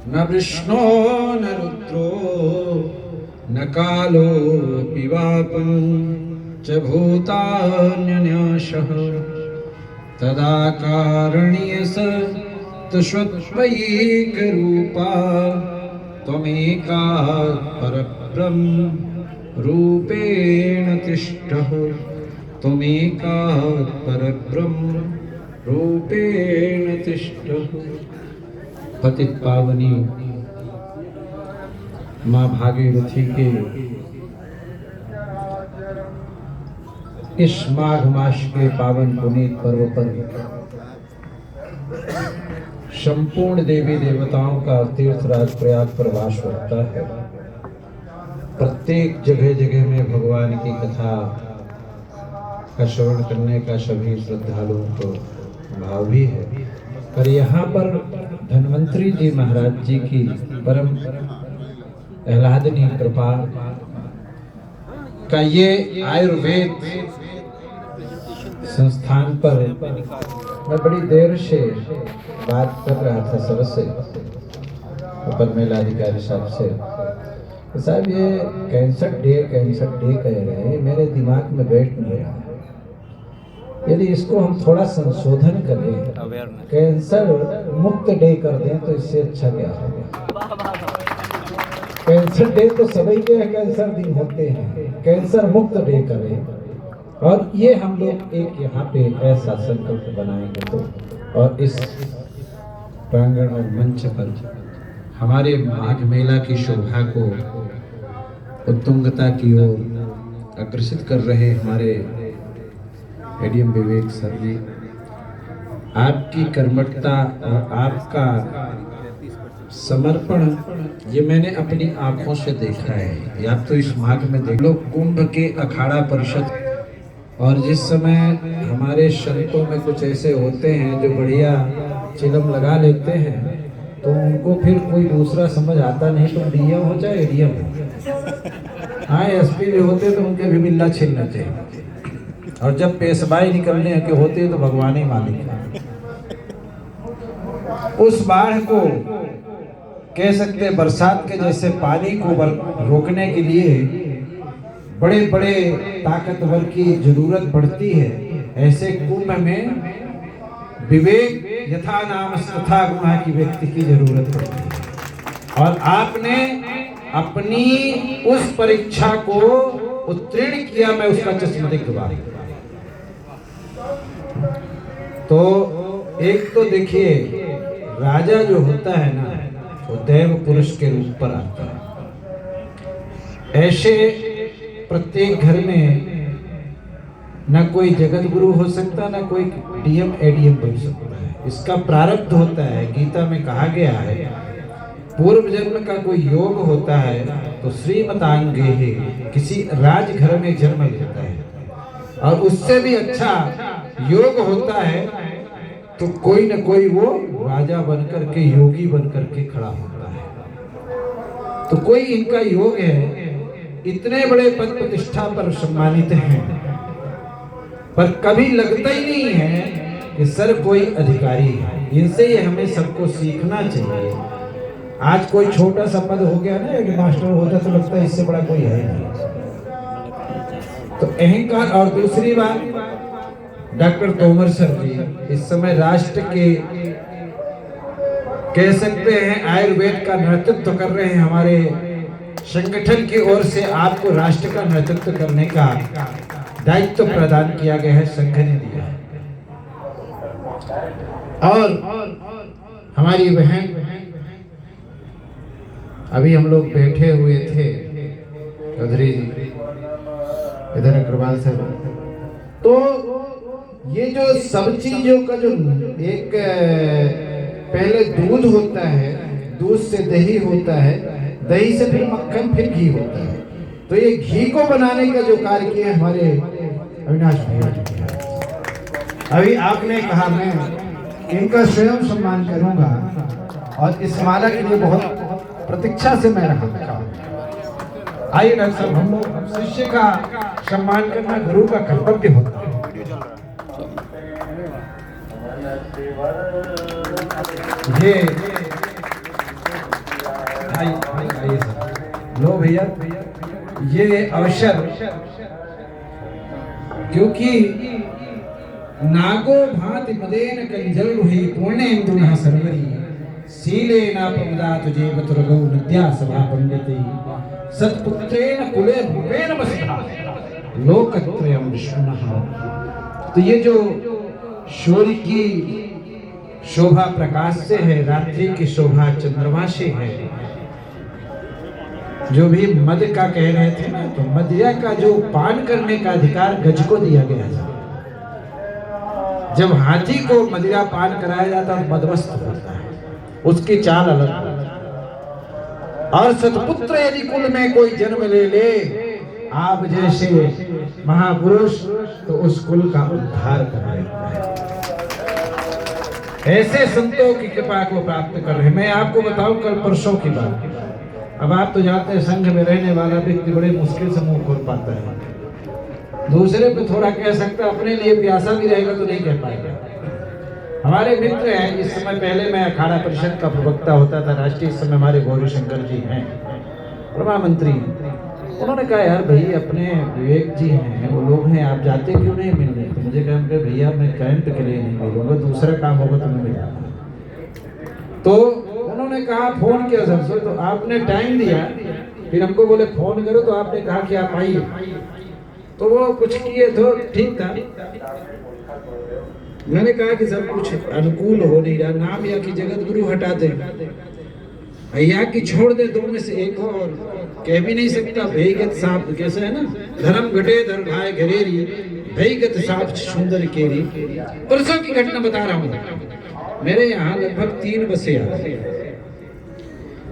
न विष्णो न रुद्रो न कालोऽपि वापं च भूतान्यनाशः तदाकारणीय स त्वयैकरूपा त्वमेका परब्रह्म रूपेण तिष्ठः त्वमेका परब्रह्म रूपेण तिष्ठः। पतित पावनी माँ भागीरथी के इस माघ मास के पावन पुनीत पर्व पर संपूर्ण देवी देवताओं का तीर्थराज प्रयाग पर वास होता है। प्रत्येक जगह जगह में भगवान की कथा का श्रवण करने का सभी श्रद्धालुओं को भाव भी है, पर यहाँ पर धन्वंतरी जी महाराज जी की परम आह्लादनीय कृपा का ये आयुर्वेद संस्थान पर मैं बड़ी देर से बात कर रहा था सबसे ऊपर मेलाधिकारी साहब से, साहब ये कैंसर डे कह रहे हैं, मेरे दिमाग में बैठ नहीं रहा। यदि इसको हम थोड़ा संशोधन करें, कैंसर मुक्त डे कर दें तो इससे अच्छा क्या होगा। कैंसर डे तो सभी के कैंसर दिन होते हैं, कैंसर मुक्त डे करें। और ये हम लोग एक यहाँ पे ऐसा संकल्प बनाएंगे तो, और इस प्रांगण और मंच पर हमारे माघ मेला की शोभा को उत्तुंगता की ओर अग्रसित कर रहे हमारे एडीएम विवेक सर जी, आपकी कर्मठता और आपका समर्पण ये मैंने अपनी आंखों से देखा है। या तो इस माघ में देख लो कुंभ के अखाड़ा परिषद, और जिस समय हमारे संतों में कुछ ऐसे होते हैं जो बढ़िया चिलम लगा लेते हैं तो उनको फिर कोई दूसरा समझ आता नहीं, तो डीएम हो चाहे एडीएम हो, हाँ एसपी भी होते तो उनके भी मिलना छिलना चाहिए, और जब पेशवाई निकलने के होते तो भगवान ही मालिक है। उस बाढ़ को कह सकते बरसात के जैसे पानी को रोकने के लिए बड़े बड़े ताकतवर की जरूरत पड़ती है, ऐसे कुंभ में विवेक यथा नाम तथा गुण की व्यक्ति की जरूरत पड़ती है। और आपने अपनी उस परीक्षा को उत्तीर्ण किया, मैं उसका चश्मदीद गवाह। तो एक तो देखिए राजा जो होता है ना वो देव पुरुष के रूप पर आता है। ऐसे प्रत्येक घर में न कोई जगत गुरु हो सकता, न कोई डीएम एडीएम बन सकता है। इसका प्रारब्ध होता है। गीता में कहा गया है पूर्व जन्म का कोई योग होता है तो श्रीमतांगे है, किसी राजघर में जन्म लेता है, और उससे भी अच्छा योग होता है तो कोई न कोई वो राजा बनकर के योगी बनकर के खड़ा होता है। तो कोई इनका योग है, इतने बड़े पद प्रतिष्ठा पर सम्मानित हैं, पर कभी लगता ही नहीं है कि सर कोई अधिकारी है। इनसे ही हमें सबको सीखना चाहिए। आज कोई छोटा सा पद हो गया ना, एक मास्टर होता तो लगता है इससे बड़ा कोई है नहीं, तो अहंकार। और दूसरी बात, डॉक्टर तोमर सर जी इस समय राष्ट्र के कह सकते हैं आयुर्वेद का नेतृत्व कर रहे हैं। हमारे संगठन की ओर से आपको राष्ट्र का नेतृत्व करने का दायित्व प्रदान किया गया है, संघ ने दिया है। और हमारी बहन, अभी हम लोग बैठे हुए थे चौधरी जी, इधर अग्रवाल सर, तो ये जो सब चीजों का जो एक पहले दूध होता है, दूध से दही होता है, दही से फिर मक्खन, फिर घी होता है। तो ये घी को बनाने का जो कार्य किया हमारे अविनाश भैया जी किया। अभी आपने कहा मैं इनका स्वयं सम्मान करूंगा, और इस माला के लिए बहुत प्रतीक्षा से मैं रहा। आइए डॉक्टर साहब, हम लोग शिष्य का सम्मान करना गुरु का कर्तव्य होता है। ये भैया ये अवसर, क्योंकि नागो भांति मदेन कंजल हुई पूर्णेन्दुना सर्वरी शीलेन प्रमदात जेवत रघु नद्या सभा पंडिते सत्पुत्रेण कुले भूपेन वसता लोकत्रयम् विष्णुनः। तो ये जो सूर्य की शोभा प्रकाश से है, रात्रि की शोभा चंद्रमा से है। जो भी मद का कह रहे थे ना, तो मदिरा का जो पान करने का अधिकार गज को दिया गया था। जब हाथी को मदिरा पान कराया जाता है मदमस्त होता है, उसकी चाल अलग है। और सतपुत्र यदि कुल में कोई जन्म ले ले आप जैसे महापुरुष, तो उस कुल का उद्धार कर देता है। ऐसे संतों की कृपा को प्राप्त कर रहे। मैं आपको बताऊं कल परसों की बात। अब आप तो जानते हैं संघ में रहने वाला व्यक्ति बड़े मुश्किल से मुंह खोल पाता है। दूसरे पे थोड़ा कह सकता है, अपने लिए प्यासा भी रहेगा तो नहीं कह पाएगा। हमारे मित्र हैं, इस समय पहले मैं अखाड़ा परिषद का प्रवक्ता होता था राष्ट्रीय। इस समय हमारे गौरी शंकर जी हैं, प्रभा मंत्री। उन्होंने कहा यार भाई अपने विवेक जी हैं, वो लोग हैं, आप जाते क्यों नहीं मिलने? तो मुझे कहा भैया मैं कैंप के लिए नहीं मिलूंगा, दूसरा काम होगा तो मैं मिलूंगा। तो उन्होंने कहा फोन किया सबसे, तो आपने टाइम दिया, फिर हमको बोले फोन करो, तो आपने कहा कि आप आइए। तो वो कुछ किए तो ठीक था। मैंने कहा कि सब कुछ अनुकूल हो नहीं रहा, नाम या कि जगत गुरु हटा दे, या कि छोड़ दे, दो में से एक हो। और कह भी नहीं सकता भयगत साप, कैसे है ना, धर्म घटे धर्म भाई घरेरी, भयगत साप सुंदर केरी। परसों की घटना बता रहा हूँ। मेरे यहाँ लगभग 3 बसें आती,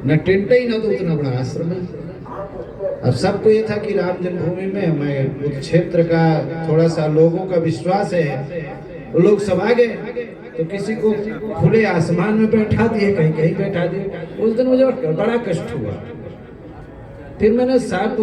न टेंट ही न तो उतना बड़ा आश्रम है। अब सबको ये था कि राम जन्मभूमि में मैं उस क्षेत्र का थोड़ा सा लोगों का विश्वास है, वो लोग सब आ गए। तो किसी को खुले आसमान में बैठा दिए, कहीं कहीं बैठा दिए। उस दिन मुझे बड़ा कष्ट हुआ। फिर मैंने साहब